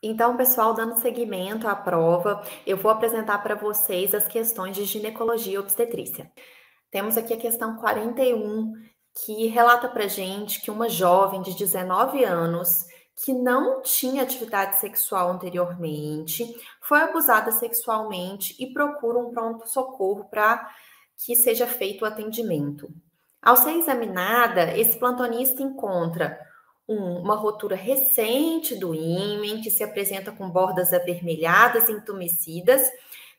Então, pessoal, dando seguimento à prova, eu vou apresentar para vocês as questões de ginecologia e obstetrícia. Temos aqui a questão 41, que relata para gente que uma jovem de 19 anos que não tinha atividade sexual anteriormente foi abusada sexualmente e procura um pronto-socorro para que seja feito o atendimento. Ao ser examinada, esse plantonista encontra uma rotura recente do ímen, que se apresenta com bordas avermelhadas e entumecidas,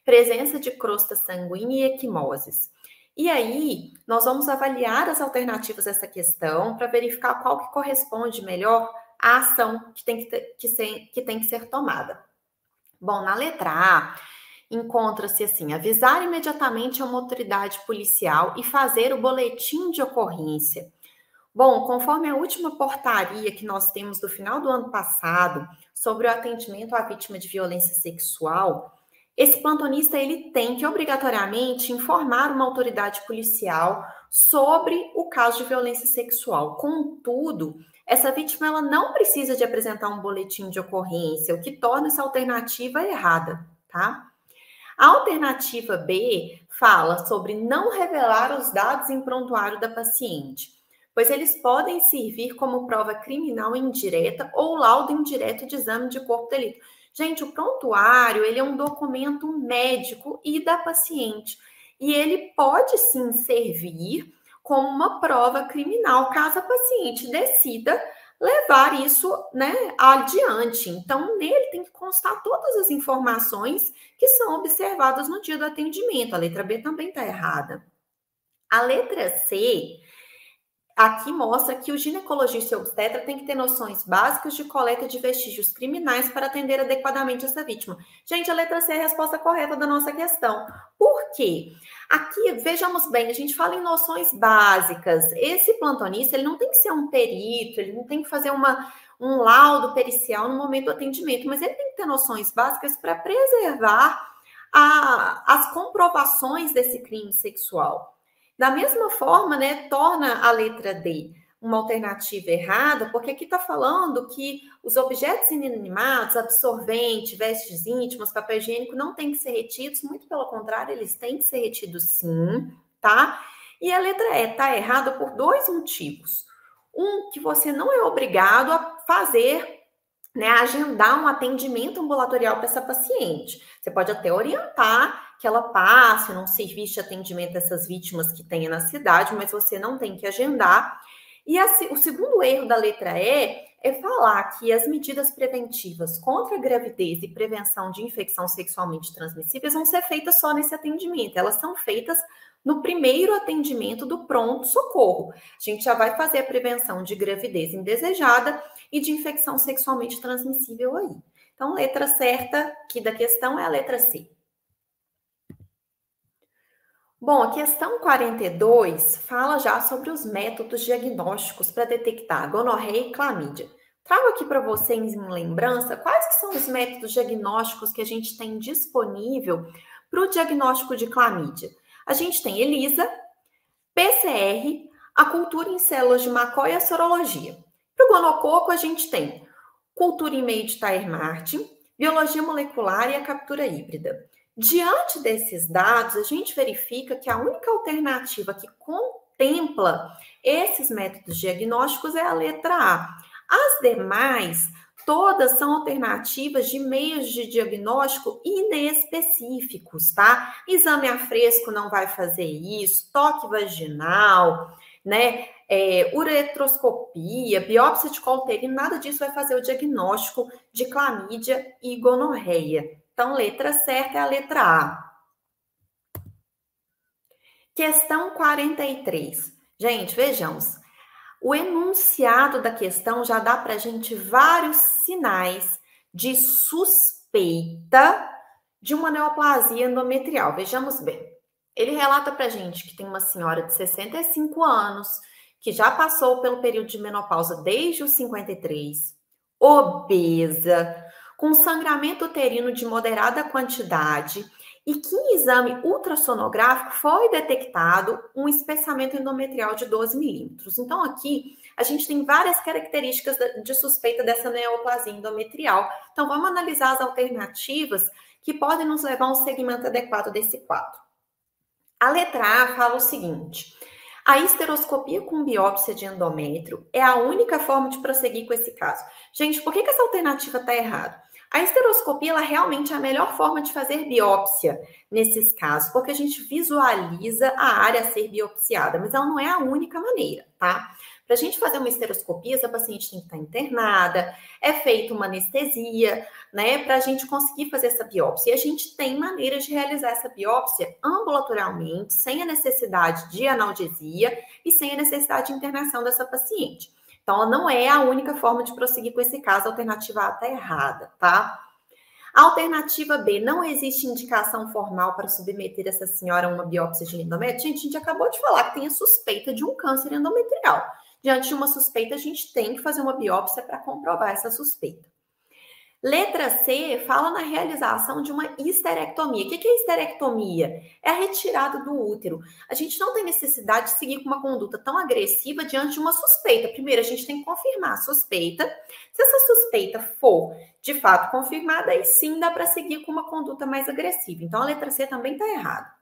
presença de crosta sanguínea e equimoses. E aí, nós vamos avaliar as alternativas dessa questão para verificar qual que corresponde melhor à ação que tem que ser tomada. Bom, na letra A, encontra-se assim: avisar imediatamente a uma autoridade policial e fazer o boletim de ocorrência. Bom, conforme a última portaria que nós temos do final do ano passado sobre o atendimento à vítima de violência sexual, esse plantonista ele tem que obrigatoriamente informar uma autoridade policial sobre o caso de violência sexual. Contudo, essa vítima ela não precisa de apresentar um boletim de ocorrência, o que torna essa alternativa errada, tá? A alternativa B fala sobre não revelar os dados em prontuário da paciente, pois eles podem servir como prova criminal indireta ou laudo indireto de exame de corpo de delito. Gente, o prontuário, ele é um documento médico e da paciente, e ele pode sim servir como uma prova criminal, caso a paciente decida levar isso, né, adiante. Então, nele tem que constar todas as informações que são observadas no dia do atendimento. A letra B também está errada. A letra C aqui mostra que o ginecologista e obstetra tem que ter noções básicas de coleta de vestígios criminais para atender adequadamente essa vítima. Gente, a letra C é a resposta correta da nossa questão. Por quê? Aqui, vejamos bem, a gente fala em noções básicas. Esse plantonista, ele não tem que ser um perito, ele não tem que fazer um laudo pericial no momento do atendimento, mas ele tem que ter noções básicas para preservar as comprovações desse crime sexual. Da mesma forma, né, torna a letra D uma alternativa errada, porque aqui está falando que os objetos inanimados, absorvente, vestes íntimas, papel higiênico, não têm que ser retidos, muito pelo contrário, eles têm que ser retidos sim, tá? E a letra E está errada por dois motivos. Um, que você não é obrigado a fazer, né, agendar um atendimento ambulatorial para essa paciente. Você pode até orientar que ela passe num serviço de atendimento dessas vítimas que tenha na cidade, mas você não tem que agendar. E o segundo erro da letra E é falar que as medidas preventivas contra a gravidez e prevenção de infecção sexualmente transmissíveis vão ser feitas só nesse atendimento. Elas são feitas no primeiro atendimento do pronto-socorro. A gente já vai fazer a prevenção de gravidez indesejada e de infecção sexualmente transmissível aí. Então, letra certa aqui da questão é a letra C. Bom, a questão 42 fala já sobre os métodos diagnósticos para detectar gonorreia e clamídia. Trago aqui para vocês em lembrança quais que são os métodos diagnósticos que a gente tem disponível para o diagnóstico de clamídia. A gente tem ELISA, PCR, a cultura em células de McCoy e a sorologia. Para o gonococo, a gente tem cultura em meio de Thyer-Martin, biologia molecular e a captura híbrida. Diante desses dados, a gente verifica que a única alternativa que contempla esses métodos diagnósticos é a letra A. As demais, todas são alternativas de meios de diagnóstico inespecíficos, tá? Exame a fresco não vai fazer isso, toque vaginal, né? Uretroscopia, biópsia de colo uterino, nada disso vai fazer o diagnóstico de clamídia e gonorreia. Então, letra certa é a letra A. Questão 43. Gente, vejamos. O enunciado da questão já dá para a gente vários sinais de suspeita de uma neoplasia endometrial. Vejamos bem. Ele relata para a gente que tem uma senhora de 65 anos, que já passou pelo período de menopausa desde os 53, obesa, com sangramento uterino de moderada quantidade e que em exame ultrassonográfico foi detectado um espessamento endometrial de 12 milímetros. Então, aqui a gente tem várias características de suspeita dessa neoplasia endometrial. Então, vamos analisar as alternativas que podem nos levar a um segmento adequado desse quadro. A letra A fala o seguinte: a histeroscopia com biópsia de endométrio é a única forma de prosseguir com esse caso. Gente, por que essa alternativa está errada? A histeroscopia, ela realmente é a melhor forma de fazer biópsia nesses casos, porque a gente visualiza a área a ser biopsiada, mas ela não é a única maneira, tá? Para a gente fazer uma histeroscopia, essa paciente tem que estar internada, é feita uma anestesia, né, para a gente conseguir fazer essa biópsia. E a gente tem maneiras de realizar essa biópsia ambulatorialmente, sem a necessidade de analgesia e sem a necessidade de internação dessa paciente. Então, ela não é a única forma de prosseguir com esse caso, a alternativa A está errada, tá? A alternativa B, não existe indicação formal para submeter essa senhora a uma biópsia de endométrio. Gente, a gente acabou de falar que tem a suspeita de um câncer endometrial. Diante de uma suspeita, a gente tem que fazer uma biópsia para comprovar essa suspeita. Letra C fala na realização de uma histerectomia. O que é histerectomia? É a retirada do útero. A gente não tem necessidade de seguir com uma conduta tão agressiva diante de uma suspeita. Primeiro, a gente tem que confirmar a suspeita. Se essa suspeita for, de fato, confirmada, aí sim dá para seguir com uma conduta mais agressiva. Então, a letra C também está errada.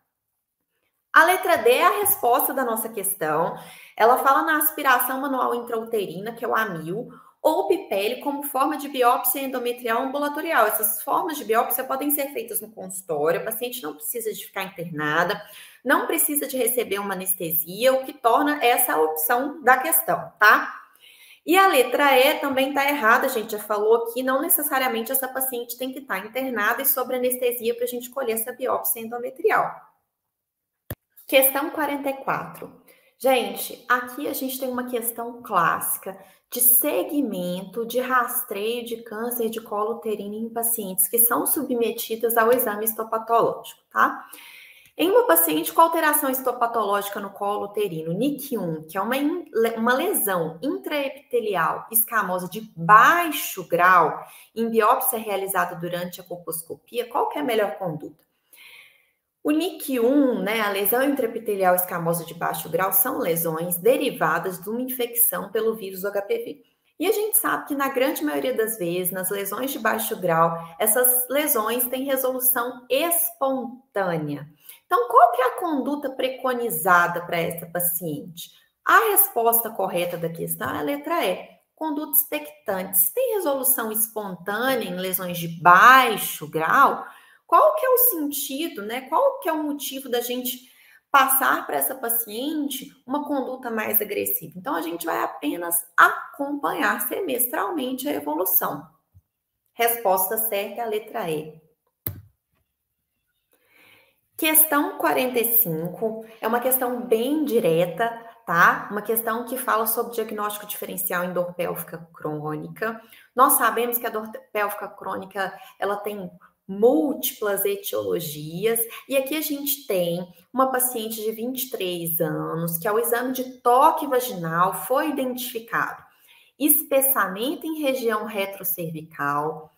A letra D é a resposta da nossa questão. Ela fala na aspiração manual intrauterina, que é o AMIL, ou PIPELE como forma de biópsia endometrial ambulatorial. Essas formas de biópsia podem ser feitas no consultório, a paciente não precisa de ficar internada, não precisa de receber uma anestesia, o que torna essa a opção da questão, tá? E a letra E também está errada, a gente já falou aqui, não necessariamente essa paciente tem que estar internada e sob anestesia para a gente colher essa biópsia endometrial. Questão 44. Gente, aqui a gente tem uma questão clássica de segmento de rastreio de câncer de colo uterino em pacientes que são submetidas ao exame histopatológico, tá? Em uma paciente com alteração histopatológica no colo uterino, NIC1, que é uma lesão intraepitelial escamosa de baixo grau, em biópsia realizada durante a colposcopia, qual que é a melhor conduta? O NIC1, né, a lesão intraepitelial escamosa de baixo grau, são lesões derivadas de uma infecção pelo vírus HPV. E a gente sabe que na grande maioria das vezes, nas lesões de baixo grau, essas lesões têm resolução espontânea. Então, qual que é a conduta preconizada para essa paciente? A resposta correta da questão é a letra E, conduta expectante. Se tem resolução espontânea em lesões de baixo grau, qual que é o sentido, né? Qual que é o motivo da gente passar para essa paciente uma conduta mais agressiva? Então, a gente vai apenas acompanhar semestralmente a evolução. Resposta certa é a letra E. Questão 45 é uma questão bem direta, tá? Uma questão que fala sobre diagnóstico diferencial em dor pélvica crônica. Nós sabemos que a dor pélvica crônica, ela tem múltiplas etiologias, e aqui a gente tem uma paciente de 23 anos, que ao exame de toque vaginal foi identificado espessamento em região retrocervical,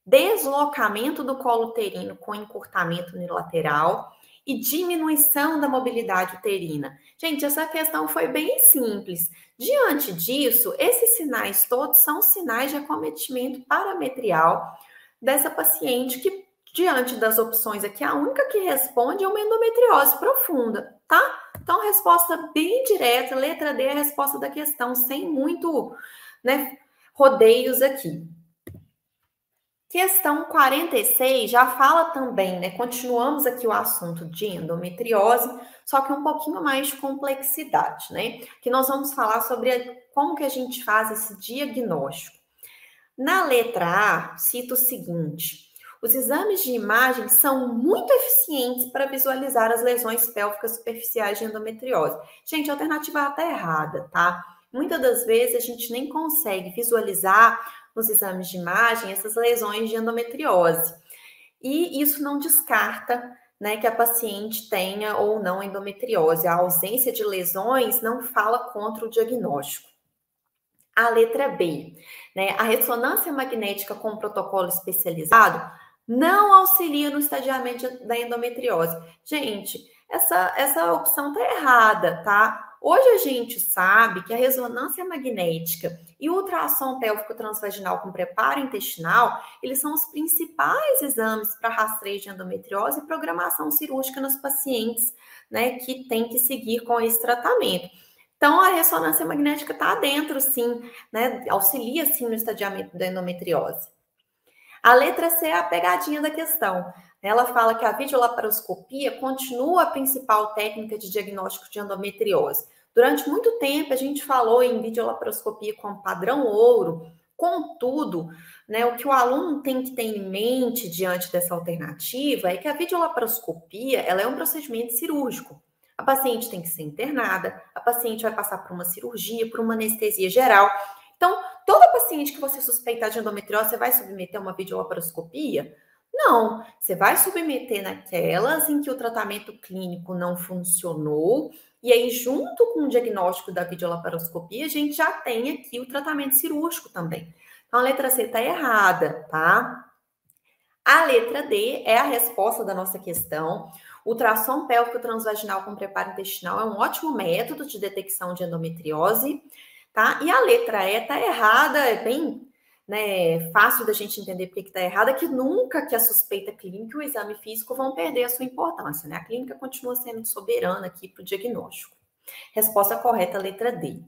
deslocamento do colo uterino com encurtamento unilateral e diminuição da mobilidade uterina. Gente, essa questão foi bem simples. Diante disso, esses sinais todos são sinais de acometimento parametrial dessa paciente que, diante das opções aqui, a única que responde é uma endometriose profunda, tá? Então, resposta bem direta, letra D é a resposta da questão, sem muito, né, rodeios aqui. Questão 46 já fala também, né? Continuamos aqui o assunto de endometriose, só que um pouquinho mais de complexidade, né? Que nós vamos falar sobre como que a gente faz esse diagnóstico. Na letra A, cita o seguinte: os exames de imagem são muito eficientes para visualizar as lesões pélvicas superficiais de endometriose. Gente, a alternativa A está errada, tá? Muitas das vezes a gente nem consegue visualizar nos exames de imagem essas lesões de endometriose. E isso não descarta, né, que a paciente tenha ou não endometriose. A ausência de lesões não fala contra o diagnóstico. A letra B, né, a ressonância magnética com protocolo especializado não auxilia no estadiamento da endometriose. Gente, essa opção tá errada, tá? Hoje a gente sabe que a ressonância magnética e o ultrassom pélvico transvaginal com preparo intestinal, eles são os principais exames para rastreio de endometriose e programação cirúrgica nos pacientes, né, que tem que seguir com esse tratamento. Então, a ressonância magnética está dentro, sim, né, auxilia, sim, no estadiamento da endometriose. A letra C é a pegadinha da questão. Ela fala que a videolaparoscopia continua a principal técnica de diagnóstico de endometriose. Durante muito tempo, a gente falou em videolaparoscopia como padrão ouro. Contudo, né, o que o aluno tem que ter em mente diante dessa alternativa é que a videolaparoscopia ela é um procedimento cirúrgico. A paciente tem que ser internada, a paciente vai passar por uma cirurgia, por uma anestesia geral. Então, toda paciente que você suspeitar de endometriose, você vai submeter a uma videolaparoscopia? Não, você vai submeter naquelas em que o tratamento clínico não funcionou, e aí, junto com o diagnóstico da videolaparoscopia, a gente já tem aqui o tratamento cirúrgico também. Então, a letra C está errada, tá? A letra D é a resposta da nossa questão. O ultrassom pélvico transvaginal com preparo intestinal é um ótimo método de detecção de endometriose, tá? E a letra E tá errada, é bem, né, fácil da gente entender porque que tá errada, que nunca que a suspeita clínica e o exame físico vão perder a sua importância, né? A clínica continua sendo soberana aqui para o diagnóstico. Resposta correta, letra D.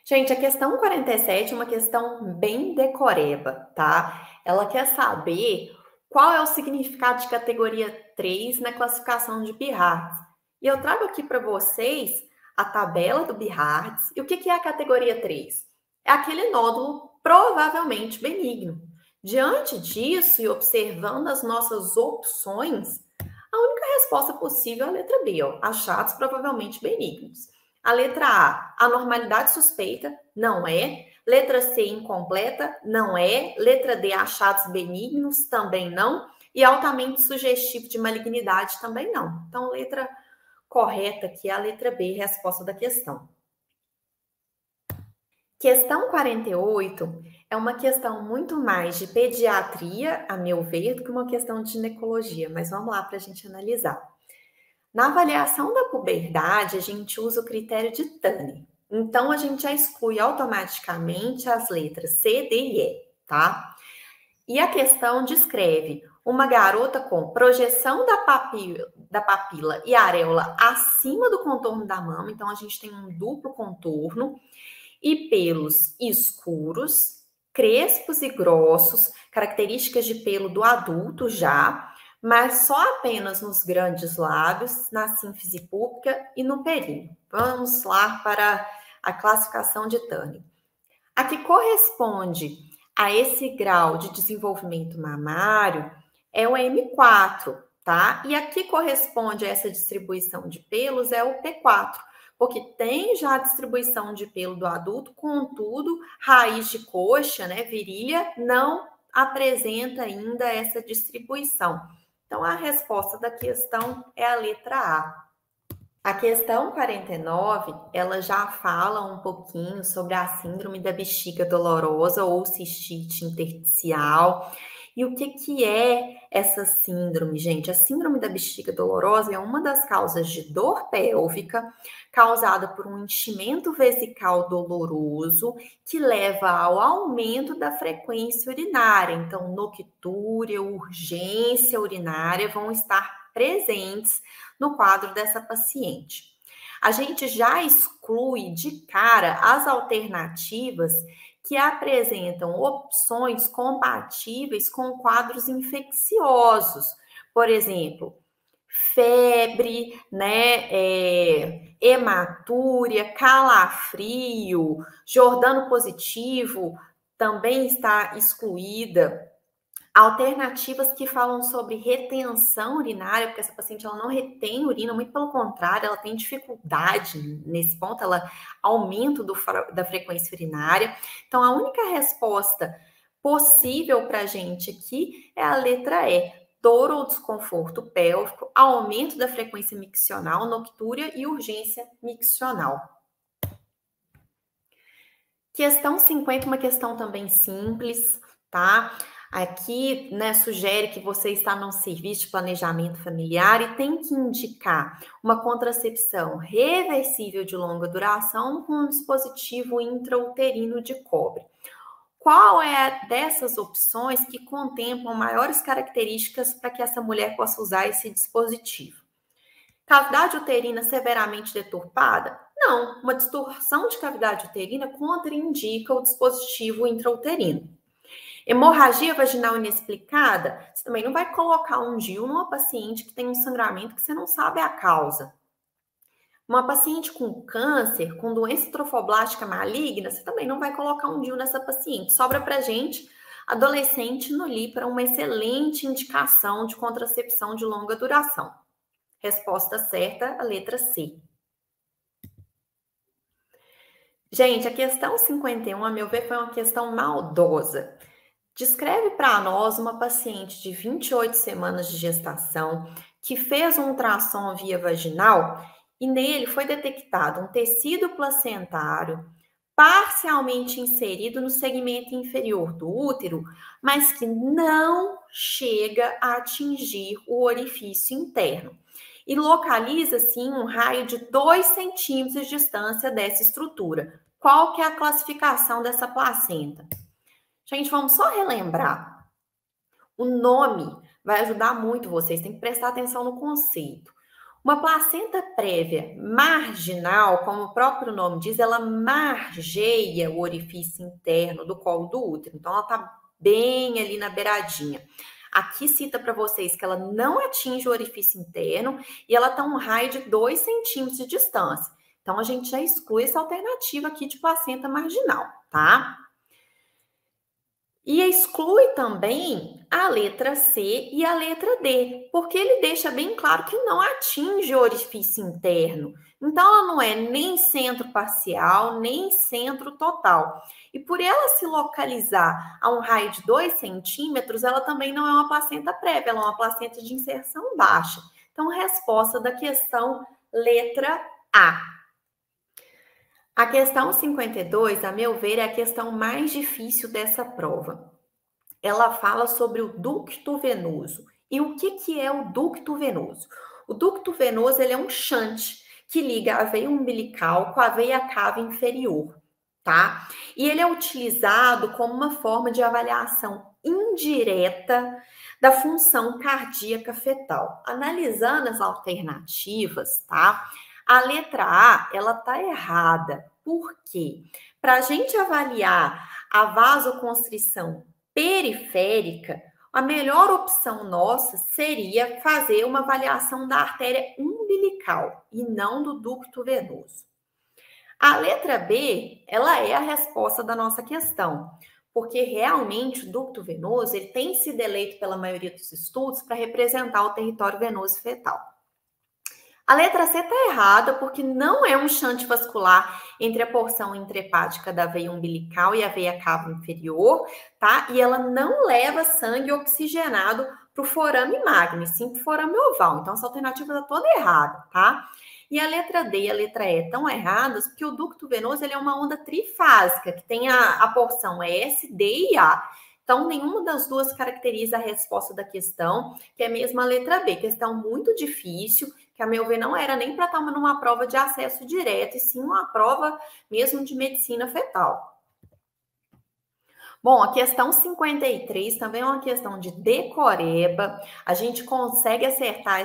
Gente, a questão 47 é uma questão bem decoreba, tá? Ela quer saber qual é o significado de categoria 3 na classificação de Behards. E eu trago aqui para vocês a tabela do Behards. E o que é a categoria 3? É aquele nódulo provavelmente benigno. Diante disso e observando as nossas opções, a única resposta possível é a letra B, ó, achados provavelmente benignos. A letra A, anormalidade suspeita, não é. Letra C, incompleta, não é. Letra D, achados benignos, também não. E altamente sugestivo de malignidade, também não. Então, letra correta aqui é a letra B, resposta da questão. Questão 48 é uma questão muito mais de pediatria, a meu ver, do que uma questão de ginecologia, mas vamos lá para a gente analisar. Na avaliação da puberdade, a gente usa o critério de Tanner. Então, a gente já exclui automaticamente as letras C, D e E, tá? E a questão descreve uma garota com projeção da papila e areola acima do contorno da mama. Então, a gente tem um duplo contorno e pelos escuros, crespos e grossos, características de pelo do adulto já, mas só apenas nos grandes lábios, na sínfise púbica e no períneo. Vamos lá para a classificação de Tanner. A que corresponde a esse grau de desenvolvimento mamário é o M4, tá? E a que corresponde a essa distribuição de pelos é o P4, porque tem já a distribuição de pelo do adulto, contudo, raiz de coxa, né, virilha, não apresenta ainda essa distribuição. Então, a resposta da questão é a letra A. A questão 49, ela já fala um pouquinho sobre a síndrome da bexiga dolorosa ou cistite intersticial. E o que é essa síndrome, gente? A síndrome da bexiga dolorosa é uma das causas de dor pélvica causada por um enchimento vesical doloroso que leva ao aumento da frequência urinária. Então, noctúria, urgência urinária vão estar presentes no quadro dessa paciente. A gente já exclui de cara as alternativas que apresentam opções compatíveis com quadros infecciosos. Por exemplo, febre, né, hematúria, calafrio, Jordano positivo também está excluída. Alternativas que falam sobre retenção urinária, porque essa paciente ela não retém urina, muito pelo contrário, ela tem dificuldade nesse ponto, ela aumento da frequência urinária. Então, a única resposta possível para a gente aqui é a letra E, dor ou desconforto pélvico, aumento da frequência miccional, noctúria e urgência miccional. Questão 50, uma questão também simples, tá? Aqui, né, sugere que você está num serviço de planejamento familiar e tem que indicar uma contracepção reversível de longa duração com um dispositivo intrauterino de cobre. Qual é a dessas opções que contemplam maiores características para que essa mulher possa usar esse dispositivo? Cavidade uterina severamente deturpada? Não, uma distorção de cavidade uterina contraindica o dispositivo intrauterino. Hemorragia vaginal inexplicada? Você também não vai colocar um DIU numa paciente que tem um sangramento que você não sabe a causa. Uma paciente com câncer, com doença trofoblástica maligna, você também não vai colocar um DIU nessa paciente. Sobra pra gente adolescente nulípara, uma excelente indicação de contracepção de longa duração. Resposta certa, a letra C. Gente, a questão 51, a meu ver, foi uma questão maldosa. Descreve para nós uma paciente de 28 semanas de gestação que fez um ultrassom via vaginal e nele foi detectado um tecido placentário parcialmente inserido no segmento inferior do útero, mas que não chega a atingir o orifício interno. E localiza, sim, um raio de 2 centímetros de distância dessa estrutura. Qual que é a classificação dessa placenta? Gente, vamos só relembrar. O nome vai ajudar muito vocês, tem que prestar atenção no conceito. Uma placenta prévia marginal, como o próprio nome diz, ela margeia o orifício interno do colo do útero. Então, ela está bem ali na beiradinha. Aqui cita para vocês que ela não atinge o orifício interno e ela está um raio de 2 centímetros de distância. Então, a gente já exclui essa alternativa aqui de placenta marginal, tá? E exclui também a letra C e a letra D, porque ele deixa bem claro que não atinge o orifício interno. Então, ela não é nem centro parcial, nem centro total. E por ela se localizar a um raio de 2 centímetros, ela também não é uma placenta prévia, ela é uma placenta de inserção baixa. Então, resposta da questão letra A. A questão 52, a meu ver, é a questão mais difícil dessa prova. Ela fala sobre o ducto venoso. E o que é o ducto venoso? O ducto venoso ele é um shunt que liga a veia umbilical com a veia cava inferior, tá? E ele é utilizado como uma forma de avaliação indireta da função cardíaca fetal. Analisando as alternativas, tá? A letra A, ela tá errada. Por quê? Para a gente avaliar a vasoconstrição periférica, a melhor opção nossa seria fazer uma avaliação da artéria umbilical e não do ducto venoso. A letra B, ela é a resposta da nossa questão, porque realmente o ducto venoso ele tem sido eleito pela maioria dos estudos para representar o território venoso fetal. A letra C está errada porque não é um shunt vascular entre a porção intrahepática da veia umbilical e a veia cava inferior, tá? E ela não leva sangue oxigenado para o forame magno, sim para o forame oval. Então, essa alternativa está toda errada, tá? E a letra D e a letra E estão erradas porque o ducto venoso ele é uma onda trifásica, que tem a porção S, D e A. Então, nenhuma das duas caracteriza a resposta da questão, que é mesmo a letra B. Questão muito difícil, que a meu ver não era nem para estar numa prova de acesso direto, e sim uma prova mesmo de medicina fetal. Bom, a questão 53 também é uma questão de decoreba. A gente consegue acertar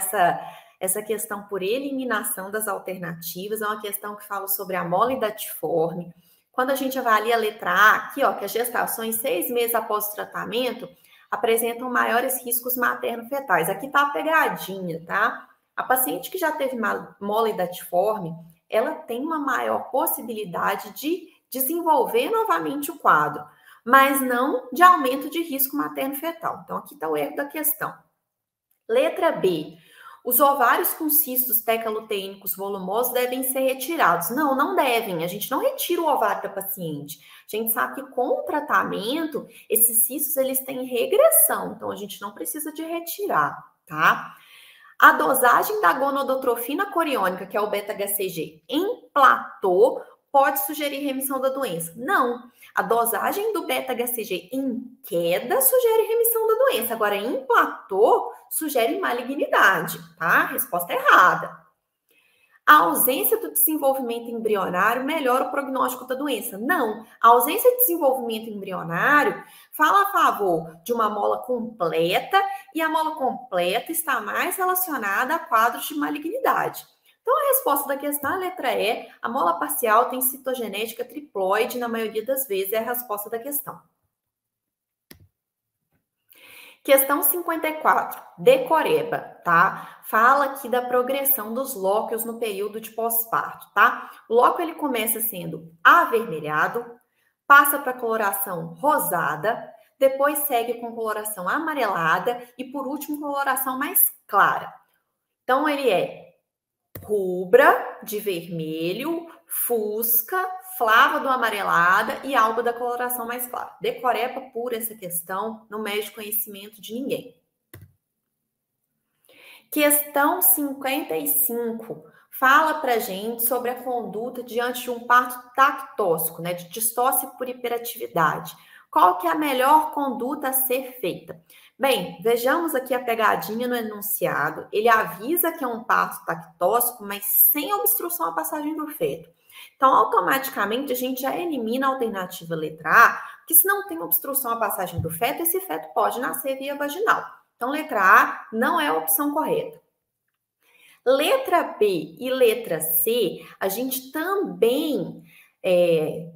essa questão por eliminação das alternativas. É uma questão que fala sobre a mole datiforme. Quando a gente avalia a letra A, aqui, ó, que as gestações 6 meses após o tratamento apresentam maiores riscos materno-fetais. Aqui tá a pegadinha, tá? A paciente que já teve mole datiforme, ela tem uma maior possibilidade de desenvolver novamente o quadro, mas não de aumento de risco materno-fetal. Então, aqui está o erro da questão. Letra B. Os ovários com cistos tecaluteínicos volumosos devem ser retirados. Não, não devem. A gente não retira o ovário da paciente. A gente sabe que com o tratamento, esses cistos eles têm regressão. Então, a gente não precisa de retirar, tá? A dosagem da gonodotrofina coriônica, que é o beta-HCG, em platô, pode sugerir remissão da doença? Não. A dosagem do beta-HCG em queda sugere remissão da doença. Agora, em platô, sugere malignidade, tá? Resposta errada. A ausência do desenvolvimento embrionário melhora o prognóstico da doença. Não. A ausência de desenvolvimento embrionário fala a favor de uma mola completa e a mola completa está mais relacionada a quadros de malignidade. Então, a resposta da questão é a letra E. A mola parcial tem citogenética triploide, na maioria das vezes, é a resposta da questão. Questão 54, decoreba, tá? Fala aqui da progressão dos lóquios no período de pós-parto, tá? O lóquio, ele começa sendo avermelhado, passa para coloração rosada, depois segue com coloração amarelada e, por último, coloração mais clara. Então, ele é rubra, de vermelho, fusca, flávado amarelada e algo da coloração mais clara. Decoreba por essa questão, não mede conhecimento de ninguém. Questão 55 fala pra gente sobre a conduta diante de um parto tactóxico, né, de distose por hiperatividade. Qual que é a melhor conduta a ser feita? Bem, vejamos aqui a pegadinha no enunciado. Ele avisa que é um parto tactóxico, mas sem obstrução à passagem do feto. Então, automaticamente, a gente já elimina a alternativa letra A, porque se não tem obstrução à passagem do feto, esse feto pode nascer via vaginal. Então, letra A não é a opção correta. Letra B e letra C, a gente também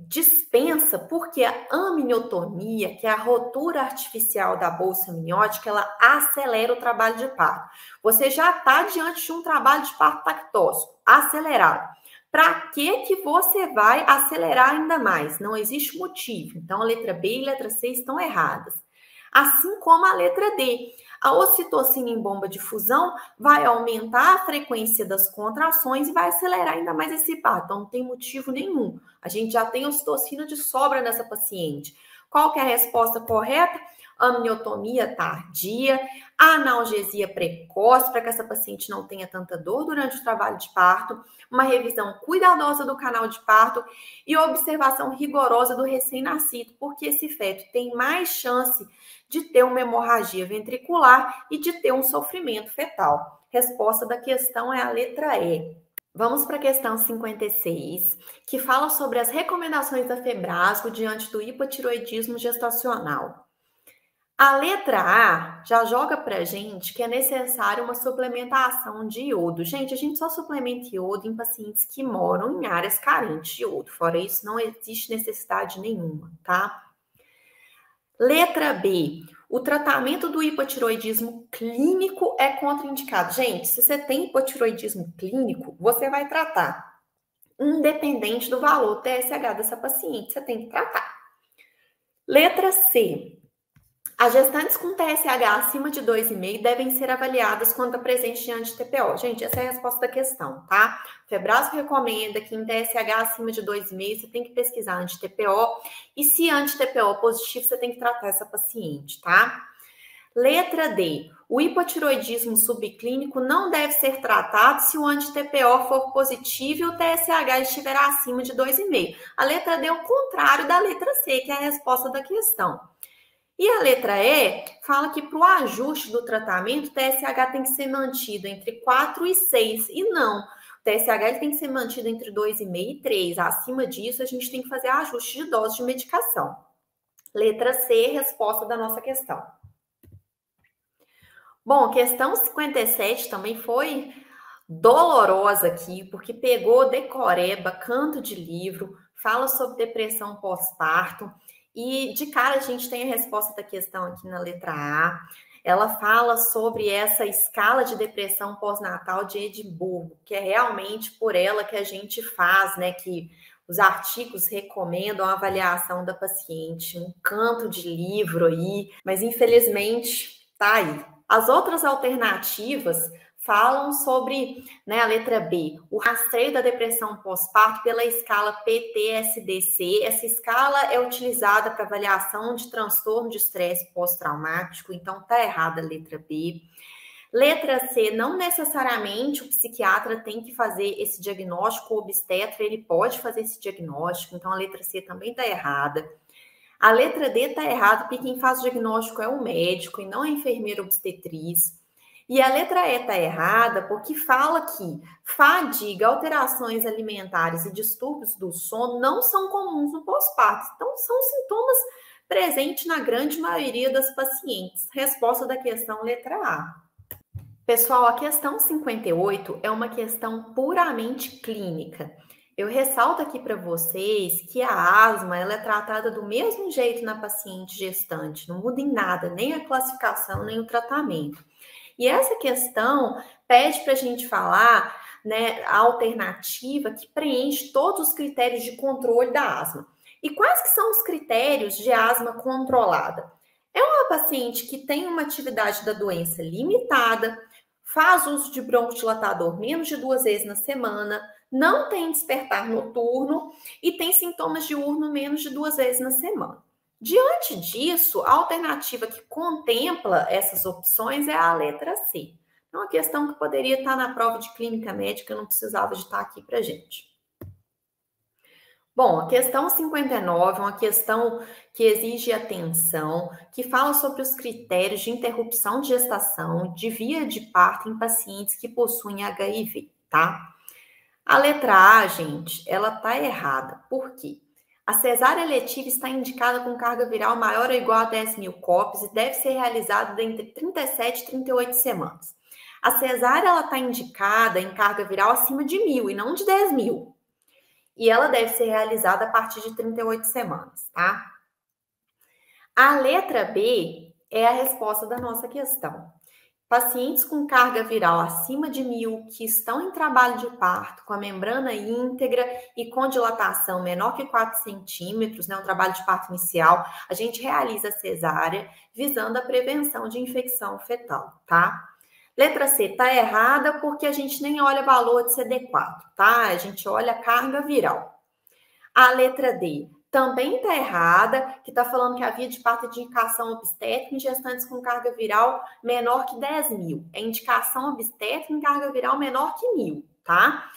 dispensa, porque a amniotomia, que é a rotura artificial da bolsa amniótica, ela acelera o trabalho de parto. Você já está diante de um trabalho de parto tactóxico, acelerado. Para que você vai acelerar ainda mais? Não existe motivo. Então, a letra B e a letra C estão erradas. Assim como a letra D. A ocitocina em bomba de fusão vai aumentar a frequência das contrações e vai acelerar ainda mais esse parto. Então, não tem motivo nenhum. A gente já tem ocitocina de sobra nessa paciente. Qual que é a resposta correta? Amniotomia tardia, analgesia precoce, para que essa paciente não tenha tanta dor durante o trabalho de parto, uma revisão cuidadosa do canal de parto e observação rigorosa do recém-nascido, porque esse feto tem mais chance de ter uma hemorragia ventricular e de ter um sofrimento fetal. Resposta da questão é a letra E. Vamos para a questão 56, que fala sobre as recomendações da Febrasgo diante do hipotiroidismo gestacional. A letra A já joga para a gente que é necessário uma suplementação de iodo. Gente, a gente só suplementa iodo em pacientes que moram em áreas carentes de iodo. Fora isso, não existe necessidade nenhuma, tá? Letra B. O tratamento do hipotiroidismo clínico é contraindicado. Gente, se você tem hipotiroidismo clínico, você vai tratar. Independente do valor TSH dessa paciente, você tem que tratar. Letra C. As gestantes com TSH acima de 2,5 devem ser avaliadas quando presente de anti-TPO. Gente, essa é a resposta da questão, tá? Febrasgo recomenda que em TSH acima de 2,5 você tem que pesquisar anti-TPO e se anti-TPO positivo, você tem que tratar essa paciente, tá? Letra D. O hipotiroidismo subclínico não deve ser tratado se o anti-TPO for positivo e o TSH estiver acima de 2,5. A letra D é o contrário da letra C, que é a resposta da questão. E a letra E fala que para o ajuste do tratamento, o TSH tem que ser mantido entre 4 e 6. E não, o TSH ele tem que ser mantido entre 2,5 e 3. Acima disso, a gente tem que fazer ajuste de dose de medicação. Letra C, resposta da nossa questão. Bom, questão 57 também foi dolorosa aqui, porque pegou decoreba, canto de livro, fala sobre depressão pós-parto. E de cara a gente tem a resposta da questão aqui na letra A. Ela fala sobre essa escala de depressão pós-natal de Edimburgo, que é realmente por ela que a gente faz, né? Que os artigos recomendam a avaliação da paciente, um canto de livro aí, mas infelizmente tá aí. As outras alternativas falam sobre, né, a letra B, o rastreio da depressão pós-parto pela escala PTSD-C. Essa escala é utilizada para avaliação de transtorno de estresse pós-traumático, então tá errada a letra B. Letra C, não necessariamente o psiquiatra tem que fazer esse diagnóstico, o obstetra ele pode fazer esse diagnóstico, então a letra C também tá errada. A letra D está errada, porque quem faz o diagnóstico é o médico e não a enfermeira obstetriz. E a letra E está errada porque fala que fadiga, alterações alimentares e distúrbios do sono não são comuns no pós-parto. Então, são sintomas presentes na grande maioria das pacientes. Resposta da questão letra A. Pessoal, a questão 58 é uma questão puramente clínica. Eu ressalto aqui para vocês que a asma ela é tratada do mesmo jeito na paciente gestante, não muda em nada, nem a classificação, nem o tratamento. E essa questão pede para a gente falar, né, a alternativa que preenche todos os critérios de controle da asma. E quais que são os critérios de asma controlada? É uma paciente que tem uma atividade da doença limitada, faz uso de broncodilatador menos de 2 vezes na semana, não tem despertar noturno e tem sintomas diurno menos de 2 vezes na semana. Diante disso, a alternativa que contempla essas opções é a letra C. É uma questão que poderia estar na prova de clínica médica, não precisava de estar aqui para gente. Bom, a questão 59 é uma questão que exige atenção, que fala sobre os critérios de interrupção de gestação, de via de parto em pacientes que possuem HIV, tá? A letra A, gente, ela tá errada. Por quê? A cesárea eletiva está indicada com carga viral maior ou igual a 10.000 COPs e deve ser realizada entre 37 e 38 semanas. A cesárea, ela está indicada em carga viral acima de 1.000 e não de 10.000. E ela deve ser realizada a partir de 38 semanas, tá? A letra B é a resposta da nossa questão. Pacientes com carga viral acima de 1.000 que estão em trabalho de parto com a membrana íntegra e com dilatação menor que 4 centímetros, né, um trabalho de parto inicial, a gente realiza a cesárea visando a prevenção de infecção fetal, tá? Letra C tá errada porque a gente nem olha valor de CD4, tá? A gente olha carga viral. A letra D também está errada, que está falando que a via de parto é de indicação obstétrica em gestantes com carga viral menor que 10.000. É indicação obstétrica em carga viral menor que 1.000, tá?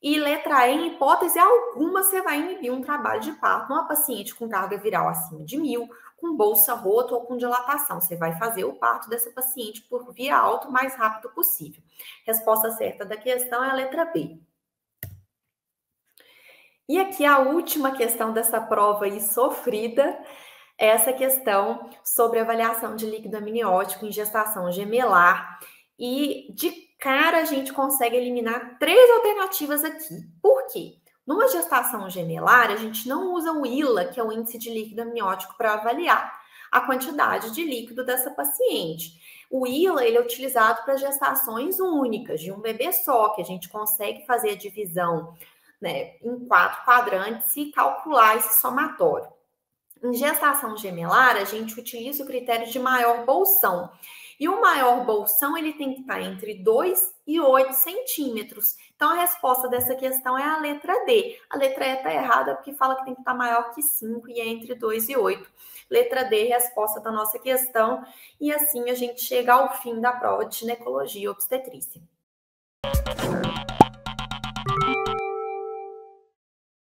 E letra E, em hipótese alguma, você vai inibir um trabalho de parto numa paciente com carga viral acima de 1.000, com bolsa rota ou com dilatação. Você vai fazer o parto dessa paciente por via alta o mais rápido possível. Resposta certa da questão é a letra B. E aqui a última questão dessa prova aí sofrida é essa questão sobre avaliação de líquido amniótico em gestação gemelar. E de cara a gente consegue eliminar 3 alternativas aqui. Por quê? Numa gestação gemelar, a gente não usa o ILA, que é o índice de líquido amniótico, para avaliar a quantidade de líquido dessa paciente. O ILA ele é utilizado para gestações únicas, de um bebê só, que a gente consegue fazer a divisão, né, em 4 quadrantes e calcular esse somatório. Em gestação gemelar, a gente utiliza o critério de maior bolsão. E o maior bolsão, ele tem que estar entre 2 e 8 centímetros. Então, a resposta dessa questão é a letra D. A letra E está errada porque fala que tem que estar maior que 5 e é entre 2 e 8. Letra D, resposta da nossa questão. E assim a gente chega ao fim da prova de ginecologia e obstetrícia.